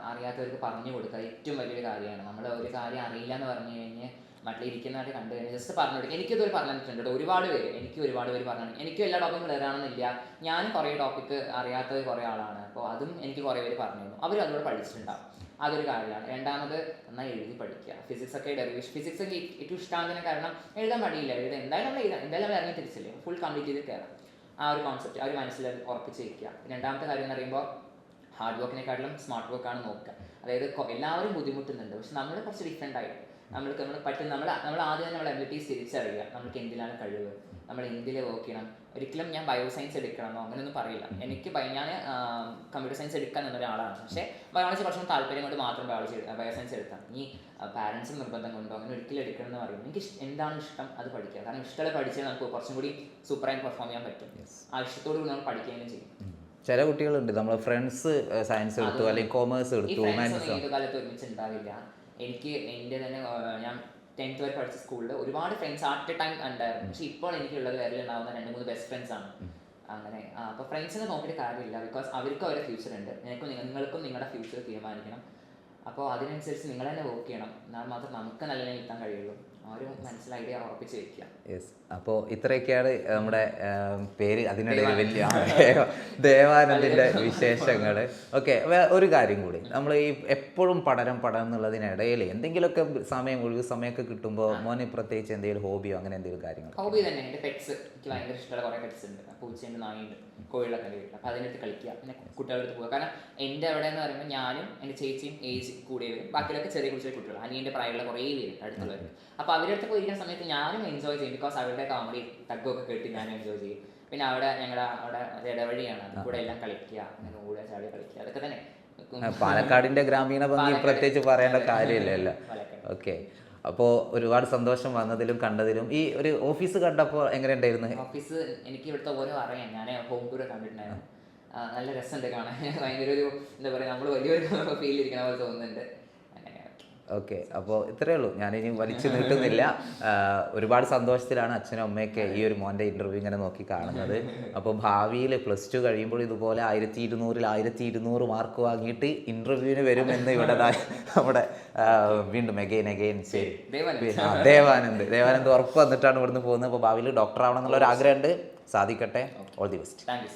അറിയാത്തവർക്ക് പറഞ്ഞു കൊടുക്കുക ഏറ്റവും വലിയൊരു കാര്യമാണ്. നമ്മൾ ഒരു കാര്യം അറിയില്ല എന്ന് പറഞ്ഞു കഴിഞ്ഞാൽ മറ്റിലിരിക്കുന്നവരെ കണ്ടു കഴിഞ്ഞാൽ ജസ്റ്റ് പറഞ്ഞു കൊടുക്കുക. എനിക്കിതൊരു പറഞ്ഞിട്ടുണ്ട് ഒരുപാട് പേര്, ഒരുപാട് പേര് പറഞ്ഞു. എനിക്കും എല്ലാ ടോപ്പിക്കും ക്ലിയറാണെന്നില്ല. ഞാനും കുറേ ടോപ്പിക്ക് അറിയാത്തത് കുറേ ആളാണ്. അപ്പോൾ അതും എനിക്ക് കുറേ പേര് പറഞ്ഞു തന്നു. അവർ അതുകൂടെ പഠിച്ചിട്ടുണ്ടാവും. അതൊരു കാര്യമാണ്. രണ്ടാമത് നന്നായി എഴുതി പഠിക്കുക. ഫിസിക്സ് ഒക്കെ ഡെറിവേഷൻ ഫിസിക്സ് ഒക്കെ ഏറ്റവും ഇഷ്ടമാകുന്നതിന് കാരണം എഴുതാൻ മടിയില്ല. എന്തായാലും നമ്മൾ എന്തായാലും നമ്മൾ ഇറങ്ങി തിരിച്ചില്ലേ, ഫുൾ കംപ്ലീറ്റ് ചെയ്ത് കയറാം. ആ ഒരു കോൺസെപ്റ്റ് അവർ മനസ്സിൽ ഉറപ്പിച്ച് വയ്ക്കുക. രണ്ടാമത്തെ കാര്യം എന്ന് പറയുമ്പോൾ ഹാർഡ് വർക്കിനെക്കാട്ടിലും സ്മാർട്ട് വർക്കാണ് നോക്കുക. അതായത് എല്ലാവരും ബുദ്ധിമുട്ടുന്നുണ്ട്, പക്ഷെ നമ്മൾ കുറച്ച് ഡിഫറെൻ്റ് ആയിട്ട് നമ്മൾ പറ്റും നമ്മൾ ആദ്യം തന്നെ നമ്മുടെ എബിലിറ്റീസ് തിരിച്ചറിയുക, നമുക്ക് എന്തിലാണ് കഴിവ്, നമ്മൾ എന്തിൽ വർക്ക് ചെയ്യണം. ഒരിക്കലും ഞാൻ ബയോസയൻസ് എടുക്കണമെന്നോ അങ്ങനെയൊന്നും പറയില്ല. എനിക്ക് ഞാൻ കമ്പ്യൂട്ടർ സയൻസ് എടുക്കാൻ എന്നൊരാളാണ്, പക്ഷേ ബയോളജി കുറച്ചും താല്പര്യം കൊണ്ട് മാത്രം ബയോസയൻസ് എടുക്കാം. ഈ പാരൻസും നിർബന്ധം കൊണ്ടോ അങ്ങനെ ഒരിക്കലും എടുക്കണം എന്ന് പറയും. എനിക്ക് എന്താണ് ഇഷ്ടം അത് പഠിക്കുക. കാരണം ഇഷ്ടമുള്ള പഠിച്ചാൽ നമുക്ക് കുറച്ചും കൂടി സൂപ്പറായിട്ട് പെർഫോം ചെയ്യാൻ പറ്റും. ആ ഇഷ്ടത്തോടു കൂടി നമ്മൾ പഠിക്കുകയും ചെയ്യും. ചില കുട്ടികളുണ്ട്, നമ്മൾ ഫ്രണ്ട്സ് സയൻസ് എടുത്തു അല്ലെങ്കിൽ കോമേഴ്സ് എടുത്തു, ഏത് കാലത്ത് ഒരുമിച്ച് ഉണ്ടാവില്ല. എനിക്ക് എൻ്റെ തന്നെ ഞാൻ 10th വരെ പഠിച്ച സ്കൂളിൽ ഒരുപാട് ഫ്രണ്ട്സ് അറ്റ് എ ടൈം ഉണ്ടായിരുന്നു. പക്ഷെ ഇപ്പോൾ എനിക്കുള്ളത് വിരലുണ്ടാവുന്ന 2-3 ബെസ്റ്റ് ഫ്രണ്ട്സ് ആണ്. അങ്ങനെ അപ്പോൾ ഫ്രണ്ട്സിനെ നോക്കിയിട്ട് കാര്യമില്ല, ബിക്കോസ് അവർക്കും അവരുടെ ഫ്യൂച്ചർ ഉണ്ട്. നിങ്ങൾക്കും നിങ്ങളുടെ ഫ്യൂച്ചർ തീരുമാനിക്കണം. അപ്പോൾ അതിനനുസരിച്ച് നിങ്ങൾ തന്നെ വർക്ക് ചെയ്യണം. എന്നാൽ മാത്രം നമുക്ക് നല്ല നിലയിൽ എത്താൻ കഴിയുള്ളൂ. ആ ഒരു മനസ്സിൽ ഐഡിയ ഉറപ്പിച്ച് വെക്കുക. യെസ്. അപ്പോൾ ഇത്രയൊക്കെയാണ് നമ്മുടെ പേര് അതിനിടയിൽ വലിയ ദേവാനന്ദിൻ്റെ വിശേഷങ്ങൾ. ഓക്കെ, ഒരു കാര്യം കൂടി, നമ്മൾ ഈ എപ്പോഴും പഠനം എന്നുള്ളതിനിടയിൽ എന്തെങ്കിലുമൊക്കെ ഒഴിവ് സമയമൊക്കെ കിട്ടുമ്പോൾ മോന് പ്രത്യേകിച്ച് എന്തെങ്കിലും ഹോബിയോ അങ്ങനെ എന്തെങ്കിലും കാര്യങ്ങൾ? ഹോബി തന്നെ എൻ്റെ പെറ്റ്സ്. എനിക്ക് ഭയങ്കര ഇഷ്ടമുള്ള കുറേ പെറ്റ്സ് ഉണ്ട്. പൂച്ചയുണ്ട്, നായുണ്ട്, കോഴികളൊക്കെ ഉണ്ട് വീട്ടിൽ. അപ്പോൾ അതിനടുത്ത് കളിക്കുക, പിന്നെ കുട്ടികളുടെ അടുത്ത് പോകുക. കാരണം എൻ്റെ അവിടെ എന്ന് പറയുമ്പോൾ ഞാനും എൻ്റെ ചേച്ചിയും ഏജ് കൂടിയവരും ബാക്കിയൊക്കെ ചെറിയ കുട്ടികൾ, അനിയൻ്റെ പ്രായമുള്ള കുറേ പേര് അടുത്തുള്ളവർ. അപ്പോൾ അവരുടെ അടുത്ത് പോയിരിക്കുന്ന സമയത്ത് ഞാനും എൻജോയ് ചെയ്യും, ബിക്കോസ് അവരുടെ കോമഡി തഗ്ഗൊക്കെ കേട്ട് ഞാനും എൻജോയ് ചെയ്യും. പിന്നെ അവിടെ അവിടെ ഇടവഴിയാണ്, അത് കൂടെ എല്ലാം കളിക്കുക, അങ്ങനെ കൂടെ ചാടി കളിക്കുക, അതൊക്കെ തന്നെ. പാലക്കാടിൻ്റെ ഗ്രാമീണ ഭംഗി പ്രത്യേകിച്ച് പറയേണ്ട കാര്യമില്ലല്ലോ. ഓക്കെ, അപ്പോൾ ഒരുപാട് സന്തോഷം വന്നതിലും കണ്ടതിലും. ഈ ഒരു ഓഫീസ് കണ്ടപ്പോൾ എങ്ങനെ ഉണ്ടായിരുന്നു? ഓഫീസ് എനിക്ക് ഇവിടുത്തെ ഓരോ അറിയാം. ഞാൻ ഹോം ടൂർ കണ്ടിട്ടുണ്ടായിരുന്നു. നല്ല രസമുണ്ട് കാണാൻ. ഭയങ്കര ഒരു എന്താ പറയുക, നമ്മൾ വലിയൊരു ഫീൽ ഇരിക്കണ പോലെ തോന്നുന്നുണ്ട്. ഓക്കെ, അപ്പോൾ ഇത്രയേ ഉള്ളൂ, ഞാനിനി വലിച്ചു നീട്ടുന്നില്ല. ഒരുപാട് സന്തോഷത്തിലാണ് അച്ഛനും അമ്മയൊക്കെ ഈ ഒരു മോൻ്റെ ഇൻ്റർവ്യൂ ഇങ്ങനെ നോക്കി കാണുന്നത്. അപ്പോൾ ഭാവിയിൽ +2 കഴിയുമ്പോൾ ഇതുപോലെ 1200-ൽ 1200 മാർക്ക് വാങ്ങിയിട്ട് ഇൻ്റർവ്യൂവിന് വരുമെന്ന് ഇവിടെ നമ്മുടെ വീണ്ടും അഗെയിൻ ശരി ദേവാനന്ദ് ഉറപ്പ് വന്നിട്ടാണ് ഇവിടുന്ന് പോകുന്നത്. അപ്പോൾ ഭാവിയിൽ ഡോക്ടർ ആവണം എന്നുള്ളൊരു ആഗ്രഹമുണ്ട്. സാധിക്കട്ടെ. All the best. Thank you.